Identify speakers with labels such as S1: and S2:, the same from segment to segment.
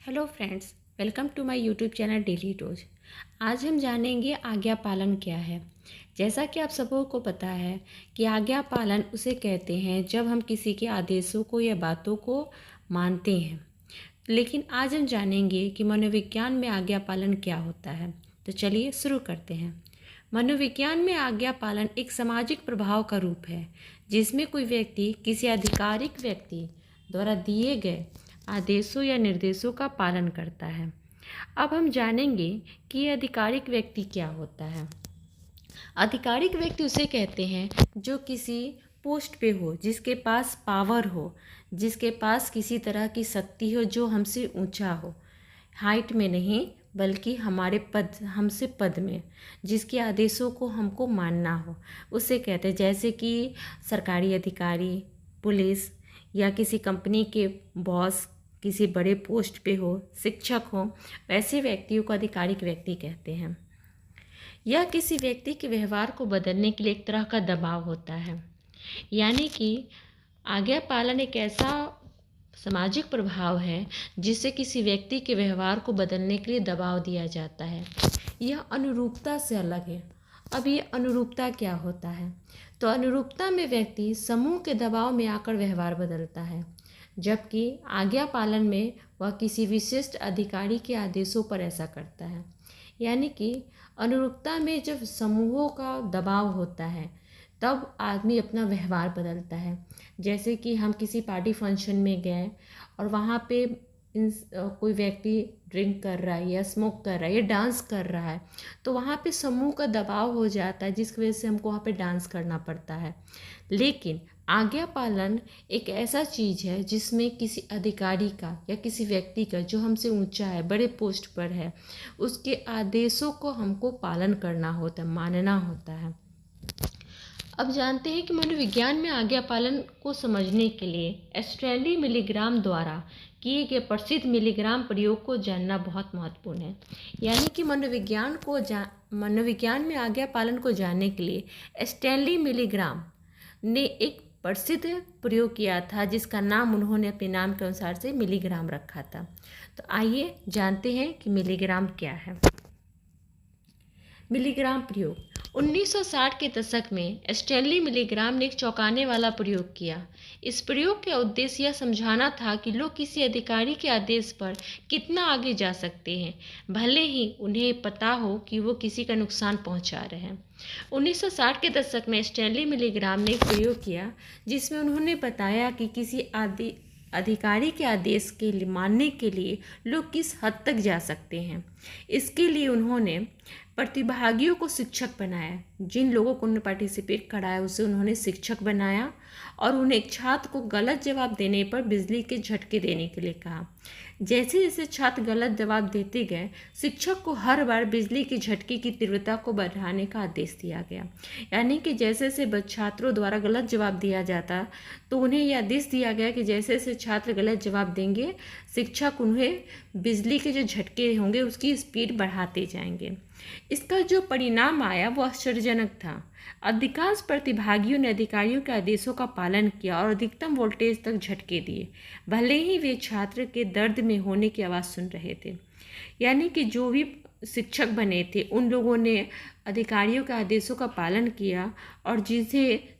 S1: Hello friends, welcome to my YouTube channel Daily Dose. आज हम जानेंगे आज्ञा पालन क्या है। जैसा कि आप सबों को पता है कि आज्ञा पालन उसे कहते हैं जब हम किसी के आदेशों को या बातों को मानते हैं। लेकिन आज हम जानेंगे कि मनोविज्ञान में आज्ञा पालन क्या होता है। तो चलिए शुरू करते हैं। मनोविज्ञान में आज्ञा पालन एक सामाजिक प्रभाव का रूप है जिसमें कोई व्यक्ति किसी आधिकारिक व्यक्ति द्वारा दिए गए आदेशों या निर्देशों का पालन करता है। अब हम जानेंगे कि यह आधिकारिक व्यक्ति क्या होता है। आधिकारिक व्यक्ति उसे कहते हैं जो किसी पोस्ट पे हो, जिसके पास पावर हो, जिसके पास किसी तरह की शक्ति हो, जो हमसे ऊंचा हो, हाइट में नहीं बल्कि हमसे पद में, जिसके आदेशों को हमको मानना हो, उसे कहते हैं। जैसे कि सरकारी अधिकारी, पुलिस या किसी कंपनी के बॉस, किसी बड़े पोस्ट पे हो, शिक्षक हो, वैसे व्यक्तियों को आधिकारिक व्यक्ति कहते हैं। यह किसी व्यक्ति के व्यवहार को बदलने के लिए एक तरह का दबाव होता है। यानी कि आज्ञा पालन एक ऐसा सामाजिक प्रभाव है जिससे किसी व्यक्ति के व्यवहार को बदलने के लिए दबाव दिया जाता है। यह अनुरूपता से अलग है। अब ये अनुरूपता क्या होता है? तो अनुरूपता में व्यक्ति समूह के दबाव में आकर व्यवहार बदलता है, जबकि आज्ञा पालन में वह किसी विशिष्ट अधिकारी के आदेशों पर ऐसा करता है। यानी कि अनुरूपता में जब समूहों का दबाव होता है तब आदमी अपना व्यवहार बदलता है। जैसे कि हम किसी पार्टी फंक्शन में गए और वहाँ पे कोई व्यक्ति ड्रिंक कर रहा है या स्मोक कर रहा है या डांस कर रहा है, तो वहाँ पे समूह का दबाव हो जाता है, जिसकी वजह से हमको वहाँ पे डांस करना पड़ता है। लेकिन आज्ञा पालन एक ऐसा चीज़ है जिसमें किसी अधिकारी का या किसी व्यक्ति का जो हमसे ऊंचा है, बड़े पोस्ट पर है, उसके आदेशों को हमको पालन करना होता है, मानना होता है। अब जानते हैं कि मनोविज्ञान में आज्ञा पालन को समझने के लिए स्टैनली मिलीग्राम द्वारा किए गए प्रसिद्ध मिलीग्राम प्रयोग को जानना बहुत महत्वपूर्ण है। यानी कि मनोविज्ञान में आज्ञा पालन को जानने के लिए स्टैनली मिलीग्राम ने एक प्रसिद्ध प्रयोग किया था, जिसका नाम उन्होंने अपने नाम के अनुसार से मिलीग्राम रखा था। तो आइए जानते हैं कि मिलीग्राम क्या है। मिलीग्राम प्रयोग 1960 के दशक में स्टैनली मिलीग्राम ने एक चौंकाने वाला प्रयोग किया। इस प्रयोग का उद्देश्य यह समझाना था कि लोग किसी अधिकारी के आदेश पर कितना आगे जा सकते हैं, भले ही उन्हें पता हो कि वो किसी का नुकसान पहुंचा रहे हैं। 1960 के दशक में स्टैनली मिलीग्राम ने एक प्रयोग किया जिसमें उन्होंने बताया कि किसी अधिकारी के आदेश के मानने के लिए लोग किस हद तक जा सकते हैं। इसके लिए उन्होंने प्रतिभागियों को शिक्षक बनाया। जिन लोगों को उन्होंने पार्टिसिपेट कराया उसे उन्होंने शिक्षक बनाया और उन्हें एक छात्र को गलत जवाब देने पर बिजली के झटके देने के लिए कहा। जैसे जैसे छात्र गलत जवाब देते गए, शिक्षक को हर बार बिजली के झटके की तीव्रता को बढ़ाने का आदेश दिया गया। यानी कि जैसे जैसे छात्रों द्वारा गलत जवाब दिया जाता तो उन्हें यह आदेश दिया गया कि जैसे जैसे छात्र गलत जवाब देंगे, शिक्षक उन्हें बिजली के जो झटके होंगे उसकी स्पीड बढ़ाते जाएंगे। इसका जो परिणाम आया वो आश्चर्यजनक था। अधिकांश प्रतिभागियों ने अधिकारियों के आदेशों का पालन किया और अधिकतम वोल्टेज तक झटके दिए, भले ही वे छात्र के दर्द में होने की आवाज़ सुन रहे थे। यानी कि जो भी शिक्षक बने थे उन लोगों ने अधिकारियों के आदेशों का पालन किया और जिसे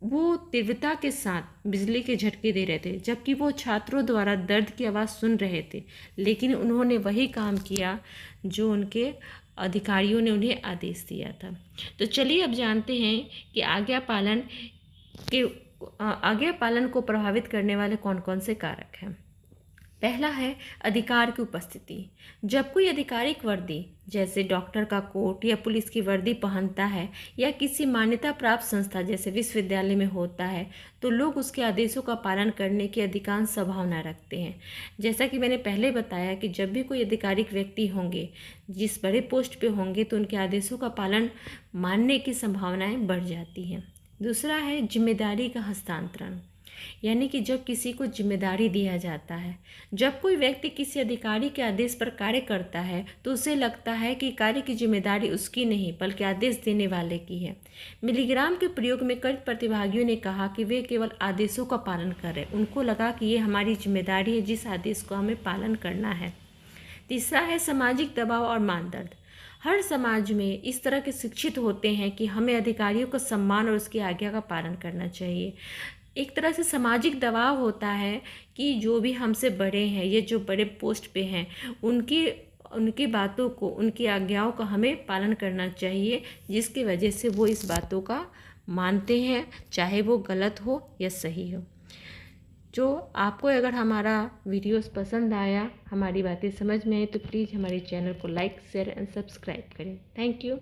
S1: वो तीव्रता के साथ बिजली के झटके दे रहे थे, जबकि वो छात्रों द्वारा दर्द की आवाज़ सुन रहे थे, लेकिन उन्होंने वही काम किया जो उनके अधिकारियों ने उन्हें आदेश दिया था। तो चलिए अब जानते हैं कि आज्ञा पालन को प्रभावित करने वाले कौन कौन से कारक हैं। पहला है अधिकार की उपस्थिति। जब कोई आधिकारिक वर्दी जैसे डॉक्टर का कोट या पुलिस की वर्दी पहनता है या किसी मान्यता प्राप्त संस्था जैसे विश्वविद्यालय में होता है, तो लोग उसके आदेशों का पालन करने की अधिकांश संभावना रखते हैं। जैसा कि मैंने पहले बताया कि जब भी कोई आधिकारिक व्यक्ति होंगे, जिस बड़े पोस्ट पे होंगे, तो उनके आदेशों का पालन मानने की संभावनाएं बढ़ जाती हैं। दूसरा है जिम्मेदारी का हस्तांतरण। यानी कि जब किसी को जिम्मेदारी दिया जाता है, जब कोई व्यक्ति किसी अधिकारी के आदेश पर कार्य करता है तो उसे लगता है कि कार्य की जिम्मेदारी उसकी नहीं बल्कि आदेश देने वाले की है। मिलीग्राम के प्रयोग में कई प्रतिभागियों ने कहा कि वे केवल आदेशों का पालन करें। उनको लगा कि ये हमारी जिम्मेदारी है, जिस आदेश को हमें पालन करना है। तीसरा है सामाजिक दबाव और मानदंड। हर समाज में इस तरह के शिक्षित होते हैं कि हमें अधिकारियों का सम्मान और उसकी आज्ञा का पालन करना चाहिए। एक तरह से सामाजिक दबाव होता है कि जो भी हमसे बड़े हैं, ये जो बड़े पोस्ट पे हैं, उनकी उनकी बातों को, उनकी आज्ञाओं का हमें पालन करना चाहिए, जिसकी वजह से वो इस बातों का मानते हैं, चाहे वो गलत हो या सही हो। जो आपको अगर हमारा वीडियोस पसंद आया, हमारी बातें समझ में आई, तो प्लीज़ हमारे चैनल को लाइक, शेयर एंड सब्सक्राइब करें। Thank you.